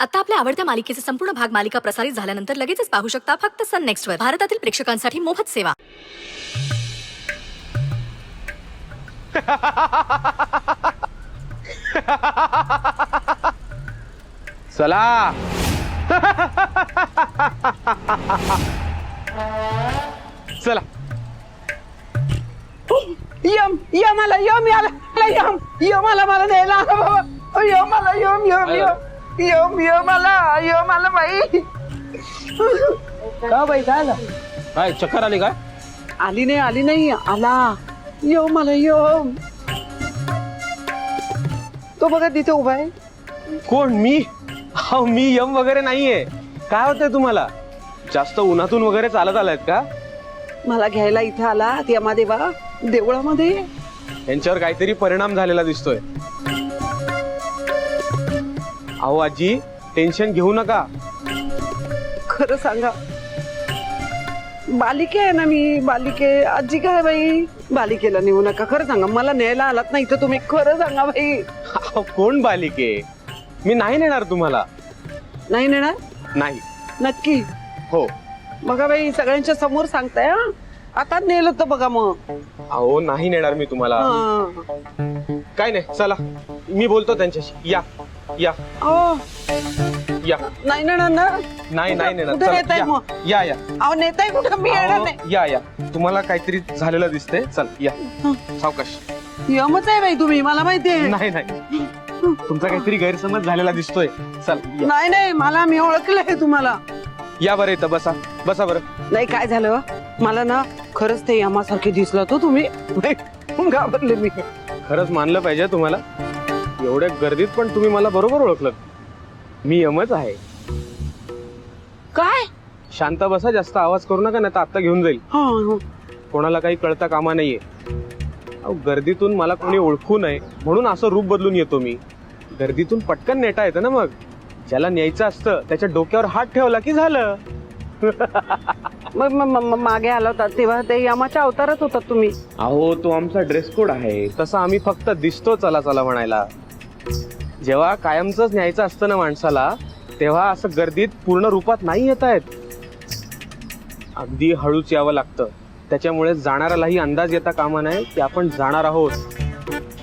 आता आपल्या आवडत्या मालिकेचे संपूर्ण भाग मालिका प्रसारित झाल्यानंतर लगेचच पाहू शकता फक्त सन नेक्स्ट वर. भारतातील प्रेक्षकांसाठी मोफत सेवा. चला. चला. यम यम आला यम आला यम यम आला मला द्यायला आला बाबा यम आला यम यम यम यम यम आला बाई का बाई काय आला काय चक्कर आली काय? आली नाही आला यम आला यम तो बघा तिथे उभा आहे. कोण? मी? अहो, मी यम वगैरे नाहीये. काय होतंय तुम्हाला? जास्त उन्हातून वगैरे चालत आलायत का? मला घ्यायला इथे आला यमादेवा देवळामध्ये. यांच्यावर काहीतरी परिणाम झालेला दिसतोय. अहो आजी, टेन्शन घेऊ नका. खरं सांगा बालिके आहे ना मी बालिके आजी काय बाई बालिकेला नेऊ नका. खरं सांगा मला न्यायला आलात नाही तर तुम्ही खरं सांगा बाई. अहो, कोण बालिके? मी नाही नेणार तुम्हाला. नाही नेणार नाही. नक्की हो. बघा बाई सगळ्यांच्या समोर सांगताय हा. आता नेलं तर बघा मग. अहो, नाही नेणार मी तुम्हाला. हा. काय नाही, चला मी बोलतो त्यांच्याशी. या या अहो, या. नाही नेणार ना. नाही नाही नेणार. कुठे चला, नेताय या. मग? या या. अहो नेताय कुठं मी येणार अहो, नाही. या या. तुम्हाला काहीतरी झालेलं दिसतंय. चल या. सावकाश. यमच आहे बाई तुम्ही मला माहितीये. नाही नाही, तुमचा काहीतरी गैरसमज झालेला दिसतोय. चल या. नाही मला मी ओळखलंय तुम्हाला. या बरं, इथं बसा. बसा बरं. नाही काय झालं मला ना खरंच ते यमासारखे दिसलं तो तुम्ही. घाबरले मी. खरंच मानलं पाहिजे तुम्हाला. एवढ्या गर्दीत पण तुम्ही मला बरोबर ओळखलं. मी यमच आहे. काय शांत बसा, जास्त आवाज करू नका, नाही तर आत्ता घेऊन जाईल. हा कोणाला काही कळता कामा नाहीये. अहो, गर्दीतून मला कोणी ओळखू नये म्हणून असं रूप बदलून येतो मी. गर्दीतून पटकन नेता येतं ना. मग ज्याला न्यायचं असतं त्याच्या डोक्यावर हात ठेवला की झालं. मग मागे आला होता तेव्हा ते यमाच्या अवतारात होता तुम्ही. अहो, तो आमचा ड्रेस कोड आहे. तसं आम्ही फक्त दिसतो चला चला म्हणायला. जेव्हा कायमचंच न्यायचं असतं ना माणसाला, तेव्हा असं गर्दीत पूर्ण रूपात नाही येता येत. अगदी हळूच यावं लागतं. त्याच्यामुळे जाणाऱ्यालाही अंदाज येता कामा नये की आपण जाणार आहोत.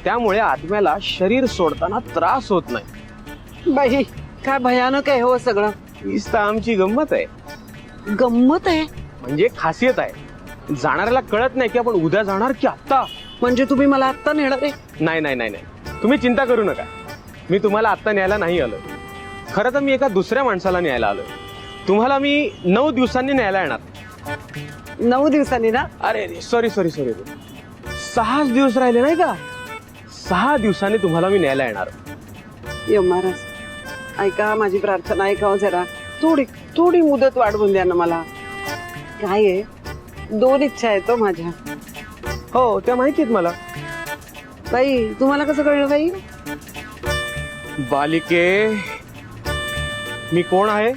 त्यामुळे आत्म्याला शरीर सोडताना त्रास होत नाही. बाई काय भयानक आहे हो सगळं. हीच तर आमची गंमत आहे. गंमत आहे म्हणजे खासियत आहे. जाणाऱ्याला कळत नाही की आपण उद्या जाणार की आत्ता. म्हणजे तुम्ही मला आत्ता नेणार आहे. नाही नाही नाही नाही, तुम्ही चिंता करू नका. मी तुम्हाला आत्ता न्यायला नाही आलो. खरं तर मी एका दुसऱ्या माणसाला न्यायला आलोय. तुम्हाला मी 9 दिवसांनी न्यायला येणार. 9 दिवसांनी ना. अरे सॉरी 6 दिवस राहिले नाही का. 6 दिवसांनी तुम्हाला मी न्यायला येणार. यम महाराज ऐका माझी प्रार्थना ऐका जरा. थोडी मुदत वाढवून द्या ना मला. काय आहे 2 इच्छा आहेत माझ्या. हो, त्या माहितीत मला. बाई तुम्हाला कसं कळलं बाई. बालिके, मी कोण आहे?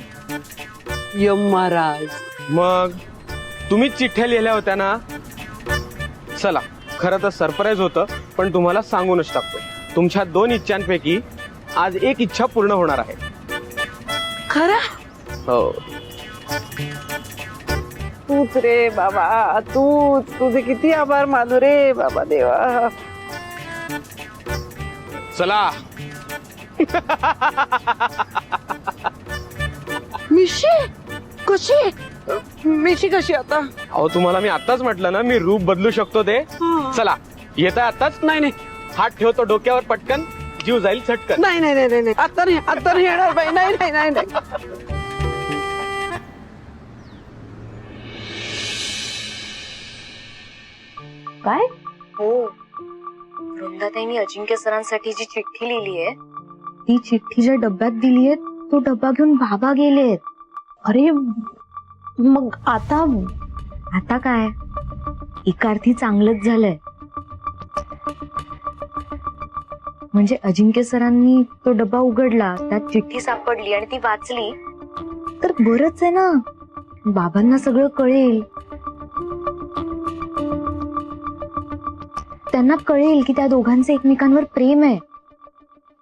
यम महाराज. मग तुम्हीच चिठ्ठ्या लिहिल्या होत्या ना. चला, खरं तर सरप्राईज होतं, पण तुम्हाला सांगूनच टाकतो. तुमच्या 2 इच्छांपैकी आज 1 इच्छा पूर्ण होणार आहे. खरं. हो. तूच रे बाबा तूच. तुझे किती आभार मानू रे बाबा देवा. चला. मिशी कशी आता. अहो, तुम्हाला मी आताच म्हटलं ना, मी रूप बदलू शकतो ते. चला, येता आताच. नाही हात ठेवतो डोक्यावर, पटकन जीव जाईल चटकन. नाही आता नाही येणार बाई. नाही काय? हो, वृंदाताईंनी अजिंक्य सरांसाठी जी चिठ्ठी लिहिली आहे ती चिठ्ठी ज्या डब्यात दिलीये तो डब्बा घेऊन बाबा गेलेत. अरे मग आता काय? एका अर्थी चांगलंच झालंय. म्हणजे अजिंक्य सरांनी तो डब्बा उघडला, त्यात चिठ्ठी सापडली आणि ती वाचली तर बरंच आहे ना. बाबांना सगळं कळेल. त्यांना कळेल की त्या दोघांचं एकमेकांवर प्रेम आहे.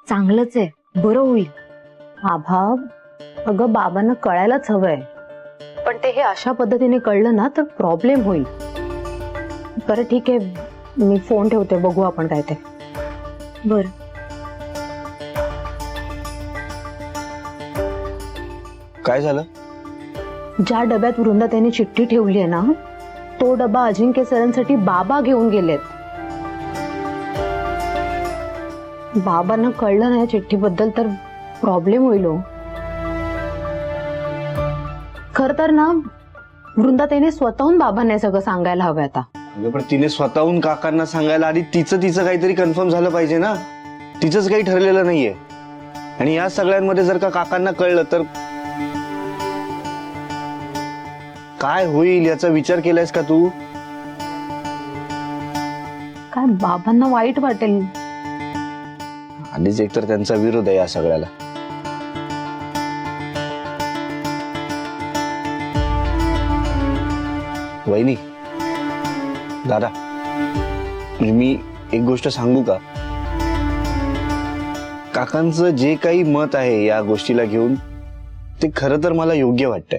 चांगलंच आहे, बरं होईल. आभा, अगं बाबांना कळायलाच हवंय, पण ते हे अशा पद्धतीने कळलं ना तर प्रॉब्लेम होईल. बरं ठीक आहे, मी फोन ठेवते, बघू आपण काय ते. बर. काय झालं? ज्या डब्यात वृंदा त्यांनी चिठ्ठी ठेवली आहे ना, तो डबा अजिंक्य सरांसाठी बाबा घेऊन गेलेत. बाबांना कळलं नाही चिठ्ठीबद्दल तर प्रॉब्लेम होईल हो. खर तर ना वृंदा त्याने स्वतःहून बाबांना हे सगळं सांगायला हवं आता. पण तिने स्वतःहून काकांना सांगायला आधी तिचं काहीतरी कन्फर्म झालं पाहिजे ना. तिचंच काही ठरलेलं नाहीये आणि या सगळ्यांमध्ये जर का काकांना कळलं तर काय होईल याचा विचार केलायस का तू? काय बाबांना वाईट वाटेल. आधीच एकतर त्यांचा विरोध आहे या सगळ्याला. वहिनी, दादा, म्हणजे मी एक गोष्ट सांगू का? काकांचं जे काही मत आहे या गोष्टीला घेऊन ते खरं तर मला योग्य वाटतंय.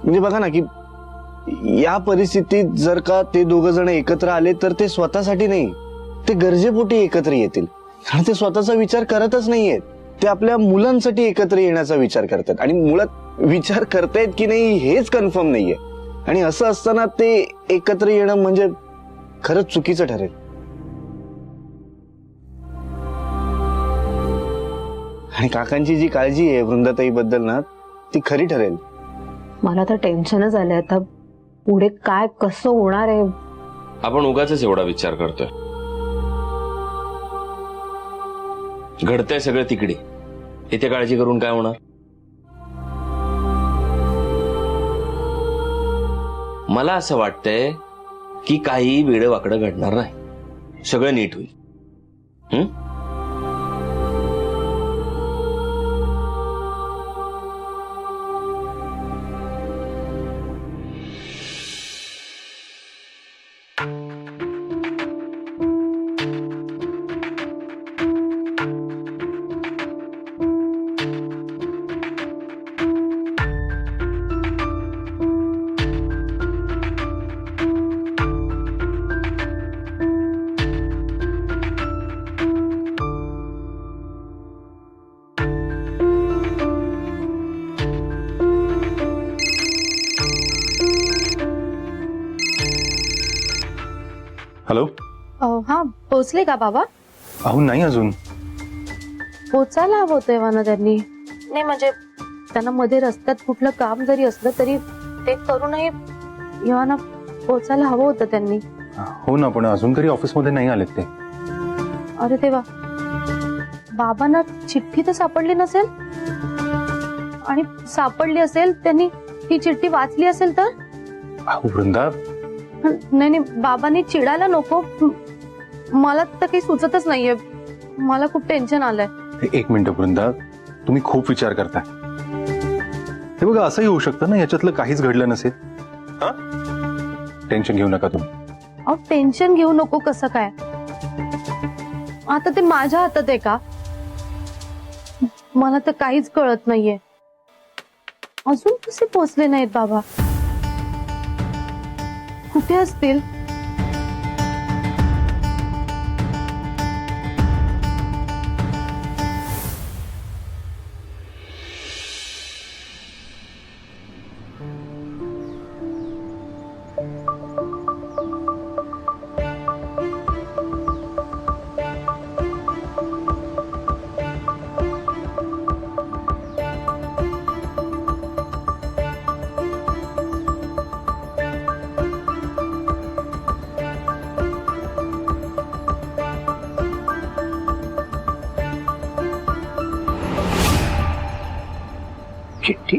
म्हणजे बघा ना की या परिस्थितीत जर का ते दोघं जण एकत्र आले तर ते स्वतःसाठी नाही, ते गरजेपोटी एकत्र येतील. आणि ते स्वतःचा विचार करतच नाहीयेत, ते आपल्या मुलांसाठी एकत्र येण्याचा विचार करतात. आणि मुळात विचार करतायत की नाही हेच कन्फर्म नाहीये. आणि असं असताना ते एकत्र येणं म्हणजे खरंच चुकीचं ठरेल. आणि काकांची जी काळजी आहे वृंदाताई बद्दल ना, ती खरी ठरेल. मला तर टेन्शनच आलंय आता, पुढे काय कसं होणार आहे. आपण उगाचच एवढा विचार करतोय. घडतंय सगळं तिकडे, इथे काळजी करून काय होणार? मला असं वाटतंय की काही वेडवाकडं घडणार नाही, सगळं नीट होईल. हॅलो. हा, पोहोचले का बाबा? अहो नाही अजून. पोचायला हवं होतं एव्हाना त्यांनी. नाही म्हणजे त्यांना मध्ये रस्त्यात कुठलं काम जरी असलं तरी ते करूनही एव्हाना पोचायला हवं होतं त्यांनी. हो ना, पण अजून तरी ऑफिसमध्ये नाही आलेत ते. अरे देवा, बाबांना चिठ्ठी तर सापडली नसेल, आणि सापडली असेल त्यांनी ही चिठ्ठी वाचली असेल तर? अहो वृंदा, नाही नाही, बाबांनी चिडायला नको. मला तर काही सुचतच नाहीये, मला खूप टेन्शन आलंय. एक मिनिट वृंदा, तुम्ही खूप विचार करताय. हे बघा, असंही होऊ शकतं ना याच्यातलं काहीच घडलं नसेल. टेन्शन घेऊ नका तुम्ही. अहो टेन्शन घेऊ नको कसं काय? आता ते माझ्या हातात आहे का? मला तर काहीच कळत नाहीये. अजून कसे पोचले नाहीत बाबा? कुठे असतील? चिठ्ठी?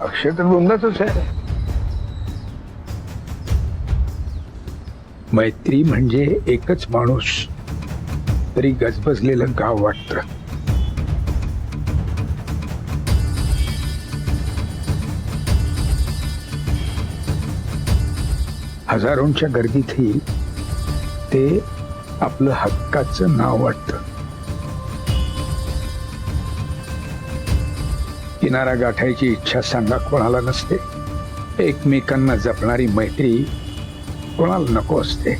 अक्षय तर वृंदाच आहे. मैत्री म्हणजे एकच माणूस तरी गजबजलेलं गाव वाटतं. हजारोंच्या गर्दीतही ते आपलं हक्काचं नाव वाटतं. किनारा गाठायची इच्छा सांगा कोणाला नसते. एकमेकांना जपणारी मैत्री कोणाला नको असते.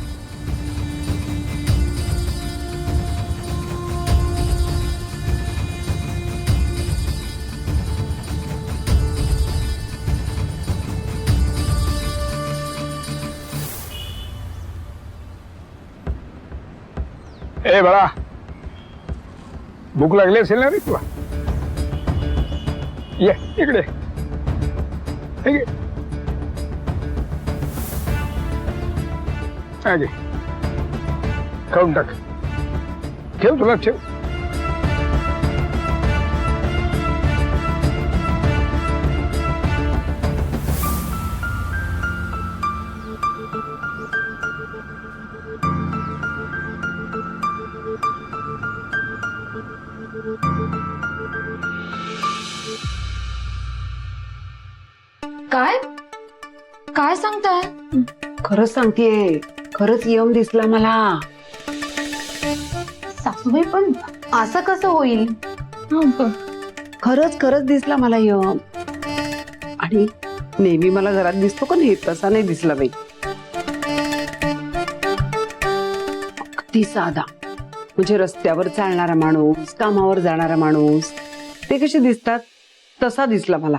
ए बाळा, भूक लागली असेल ना रे तुला? ये इकडे. हे घे. हा घे. खाऊन टाक. ठेव, तुला ठेव. काय काय सांगताय? खरंच सांगतेय, खरंच यम दिसला मला. सासूबाई पण असं कसं होईल? खरंच खरंच दिसला मला यम. आणि नेहमी मला घरात दिसतो का नाही तसा नाही दिसला बाई. अगदी साधा, म्हणजे रस्त्यावर चालणारा माणूस, कामावर जाणारा माणूस, ते कसे दिसतात तसा दिसला मला.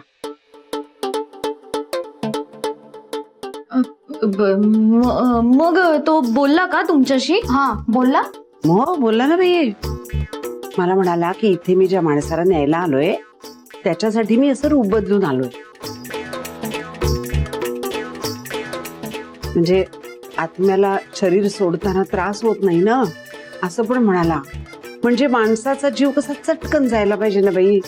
मग तो बोलला का तुमच्याशी? हा बोलला. मग बोलला ना बाई. मला म्हणाला की इथे मी ज्या माणसाला न्यायला आलोय त्याच्यासाठी मी असं रूप बदलून आलोय. म्हणजे आत्म्याला शरीर सोडताना त्रास होत नाही ना, असं पण म्हणाला. म्हणजे माणसाचा जीव कसा चटकन जायला पाहिजे ना बाई.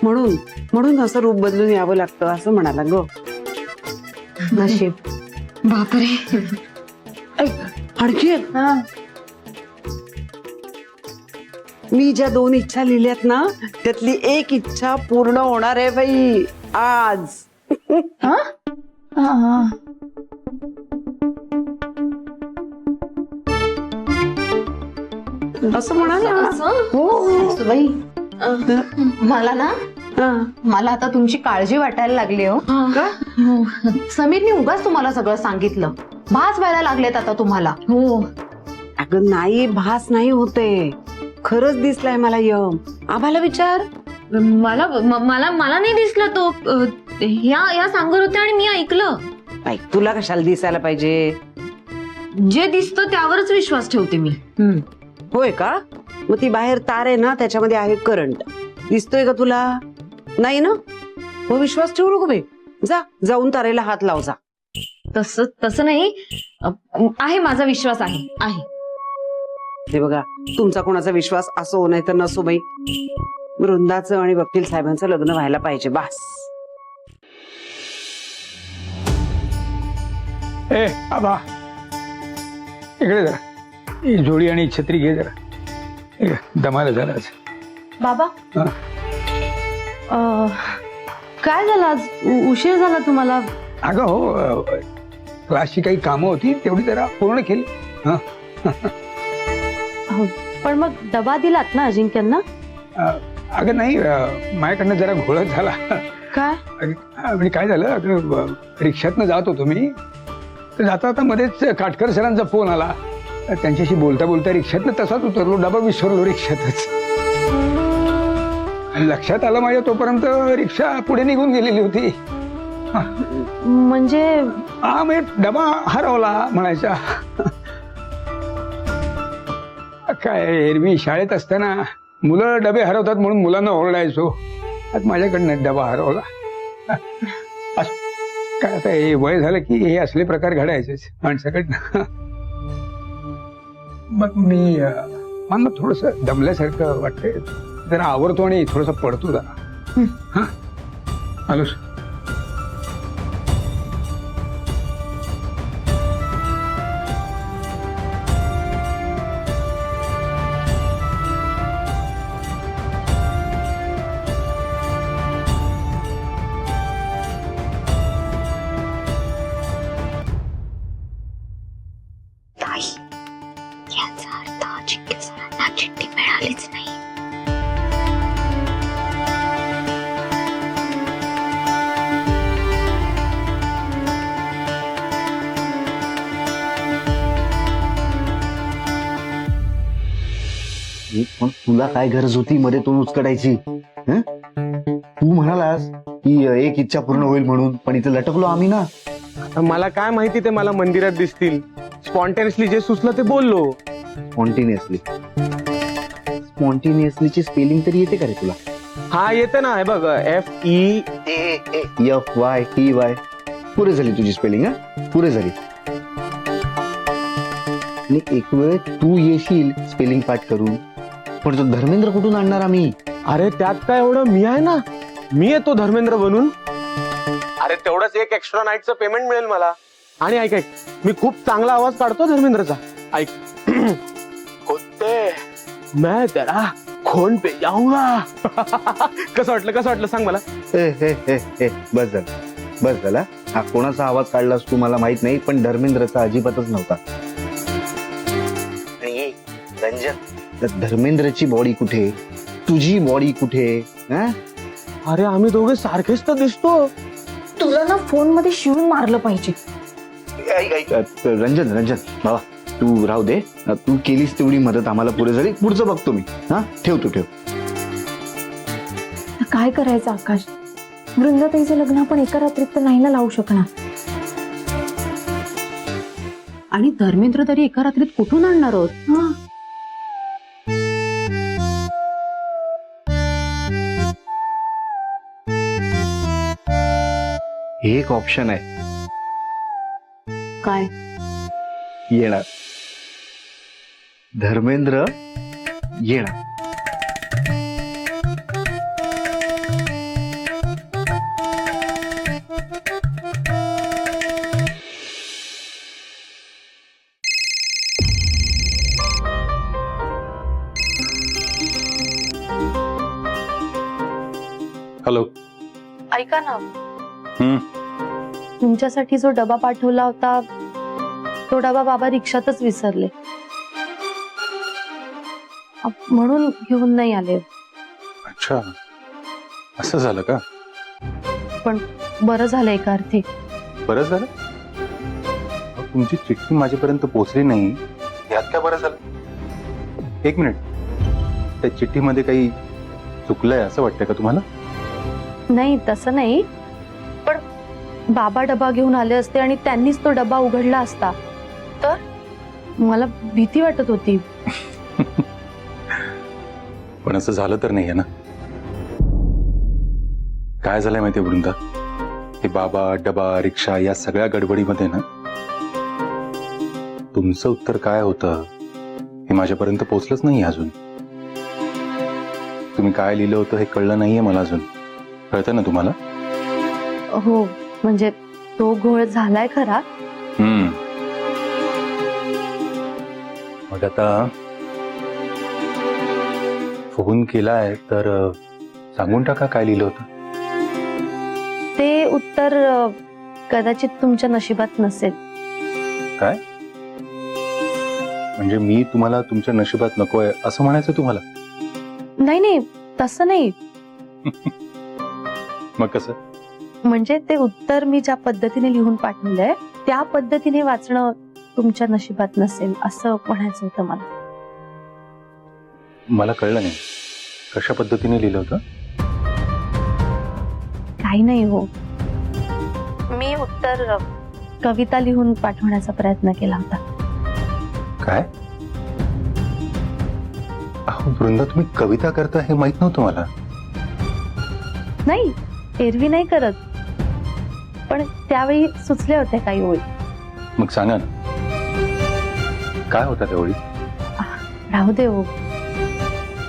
म्हणून म्हणून असं रूप बदलून यावं लागतं असं म्हणाला ग. नशीब. बापरे. आणखी एक. मी ज्या 2 इच्छा लिहिल्यात ना त्यातली एक इच्छा पूर्ण होणार आहे बाई आज. असं म्हणाला. सासूबाई, मला ना मला आता तुमची काळजी वाटायला लागली हो. समीरने उगाच तुम्हाला सगळं सांगितलं. भास व्हायला लागलेत आता तुम्हाला. हो. अगं नाही, भास नाही होते, खरंच दिसलाय मला यम. आम्हाला विचार. मला मला मला नाही दिसला तो. या सांगत होत्या आणि मी ऐकलं. बाई तुला कशाला दिसायला पाहिजे? जे दिसतं त्यावरच विश्वास ठेवते मी. होय का? मग ती बाहेर तार आहे ना त्याच्यामध्ये आहे करंट. दिसतोय का तुला? नाही ना, मग विश्वास ठेवू नको बाई. जाऊन तारेला हात लाव जा. तसं नाही. आहे, माझा विश्वास आहे. हे बघा, तुमचा कोणाचा विश्वास असो नाही तर नसो बाई, वृंदाचं आणि वकील साहेबांचं लग्न व्हायला पाहिजे बास. ए आबा, इकडे जरा. ही जोडी आणि छत्री घे जरा. दमाला झाला आज. बाबा, काय झालं आज? उशीर झाला तुम्हाला? अगं हो, क्लासची काही कामं होती तेवढी जरा पूर्ण केली. पण मग डबा दिलात ना अजिंक्यांना? अगं नाही, माझ्याकडनं जरा घोळच झाला. काय? म्हणजे काय झालं, अगं रिक्षातनं जात होतो मी, तर जाता जाता मध्येच काटकर सरांचा फोन आला. त्यांच्याशी बोलता बोलता रिक्षातनं तसाच उतरलो, डबा विसरलो रिक्षातच. लक्षात आलं माझ्या तोपर्यंत रिक्षा पुढे निघून गेलेली होती. म्हणजे म्हणजे डबा हरवला म्हणायचा. काय एरवी शाळेत असताना मुलं डबे हरवतात म्हणून मुलांना ओरडायचो. आज माझ्याकडनं डबा हरवला. काय आता हे वय झालं की हे असले प्रकार घडायचेच माणसाकडनं. मग मी मला थोडस दमल्यासारखं वाटतंय, जरा आवरतो आणि थोडस पडतो जरा. हा आलोच. मग तुला काय गरज होती मध्ये तोंड उचकटायची? हं? तू म्हणालास की एक इच्छा पूर्ण होईल म्हणून, पण इथे लटकलो आम्ही ना. मला काय माहिती ते मला मंदिरात दिसतील. स्पॉन्टेनियसली जे सुचलं ते बोललो. स्पॉन्टेनियसली. स्पॉन्टेनियसलीची स्पेलिंग तरी येते का रे तुला? हा येते ना, हे बघ FEFYTY. पुरे झाली तुझी स्पेलिंग. हा पुरे झाली. आणि एक वेळ तू येशील स्पेलिंग पाठ करून, पण तो धर्मेंद्र कुठून आणणार आम्ही? अरे त्यात काय एवढं, मी आहे ना, मी येतो धर्मेंद्र बनून. अरे तेवढंच एक एक्स्ट्रा नाईटचं पेमेंट मिळेल मला. आणि ऐक ऐक, मी खूप चांगला आवाज काढतो धर्मेंद्रचा. ऐक. कुत्ते मैं तेरा खून पे जाऊंगा. कसं वाटलं सांग मला. बस झालं, बस झाला. हा कोणाचा आवाज काढलास तू मला माहित नाही, पण धर्मेंद्रचा अजिबातच नव्हता. आणि रंजन, त्या धर्मेंद्रची बॉडी कुठे, तुझी बॉडी कुठे? हा? अरे आम्ही दोघे सारखेच तर दिसतो. तुला ना फोन मध्ये शिवून मारलं पाहिजे. रंजन बाबा तू राहू दे. तू केलीस तेवढी मदत आम्हाला पुरे झाली. पुढचं बघतो मी. हा ठेव तू ठेव. काय करायचं आकाश? वृंदाताईचं लग्न आपण एका रात्रीत तर नाही ना लावू शकणार. आणि धर्मेंद्र तरी एका रात्रीत कुठून आणणार आहोत? एक ऑप्शन आहे. काय? येणार. धर्मेंद्र येणार. हॅलो. ऐका ना, तुमच्यासाठी जो डबा पाठवला होता तो डबा बाबा रिक्षातच विसरले, म्हणून घेऊन नाही आले. अच्छा, असं झालं का? पण बरं झालं एका अर्थी. बरं झालं. तुमची चिठ्ठी माझ्यापर्यंत पोहोचली नाही यात काय बरं झालं? एक मिनिट, त्या चिठ्ठीमध्ये काही चुकलंय असं वाटतंय का तुम्हाला? नाही तसं नाही, पण बाबा डबा घेऊन आले असते आणि त्यांनीच तो डबा उघडला असता तर मला भीती वाटत होती. पण असं झालं तर नाहीये ना? काय झालंय माहितीये वृंदा, हे बाबा, डबा, रिक्षा या सगळ्या गडबडीमध्ये ना तुमचं उत्तर काय होतं हे माझ्यापर्यंत पोहोचलंच नाही अजून. तुम्ही काय लिहिलं होतं हे कळलं नाहीये मला अजून. कळतं ना तुम्हाला? हो, म्हणजे तो घोळ झालाय खरा. मग आता फोन केलाय तर सांगून टाका काय लिहिलं होतं. ते उत्तर कदाचित तुमच्या नशिबात नसेल. काय म्हणजे मी तुम्हाला तुमच्या नशिबात नकोय असं म्हणायचं तुम्हाला? नाही नाही, तसं नाही. मग कसं? म्हणजे ते उत्तर मी ज्या पद्धतीने लिहून पाठवलंय त्या पद्धतीने वाचणं तुमच्या नशिबात नसेल असं म्हणायचं होतं मला. मला कळलं नाही, कशा पद्धतीने लिहिलं होतं? काही नाही हो, मी उत्तर कविता लिहून पाठवण्याचा प्रयत्न केला होता. काय? अहो वृंदा, तुम्ही कविता करता हे माहित नव्हतं मला. नाही, एरवी नाही करत, पण त्यावेळी सुचले होते काही ओळी. मग सांगा ना, काय होता त्या ओळी? राहू दे हो,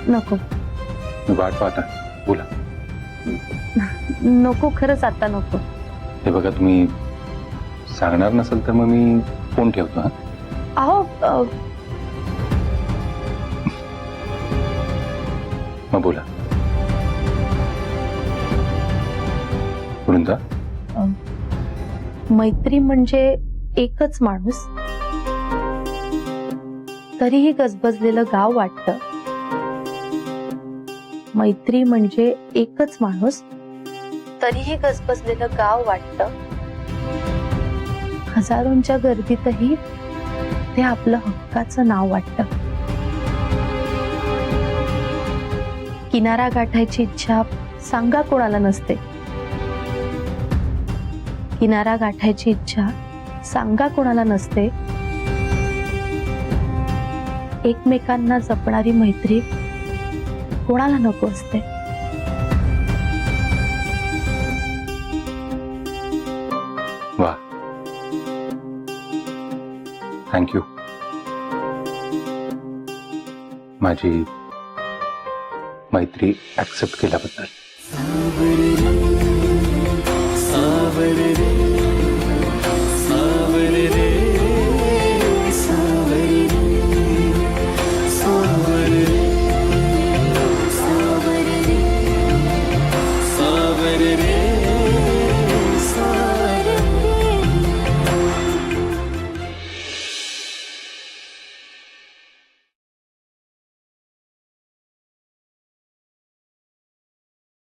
नको मी वाट पाहता, बोला. नको, खरंच आता नको. हे बघा, तुम्ही सांगणार नसेल तर मग मी फोन ठेवतो. हा, अहो मग बोला वृंदा. मैत्री म्हणजे एकच माणूस, तरीही गजबजलेलं गाव वाटतं. मैत्री म्हणजे एकच माणूस, तरीही गजबजलेलं गाव वाटतं. हजारोंच्या गर्दीतही ते आपलं हक्काचं नाव वाटतं. किनारा गाठायची इच्छा सांगा कोणाला नसते. किनारा गाठायची इच्छा सांगा कोणाला नसते. एकमेकांना जपणारी मैत्री कोणाला नको असते. वा, थँक्यू माझी मैत्री ऍक्सेप्ट केल्याबद्दल.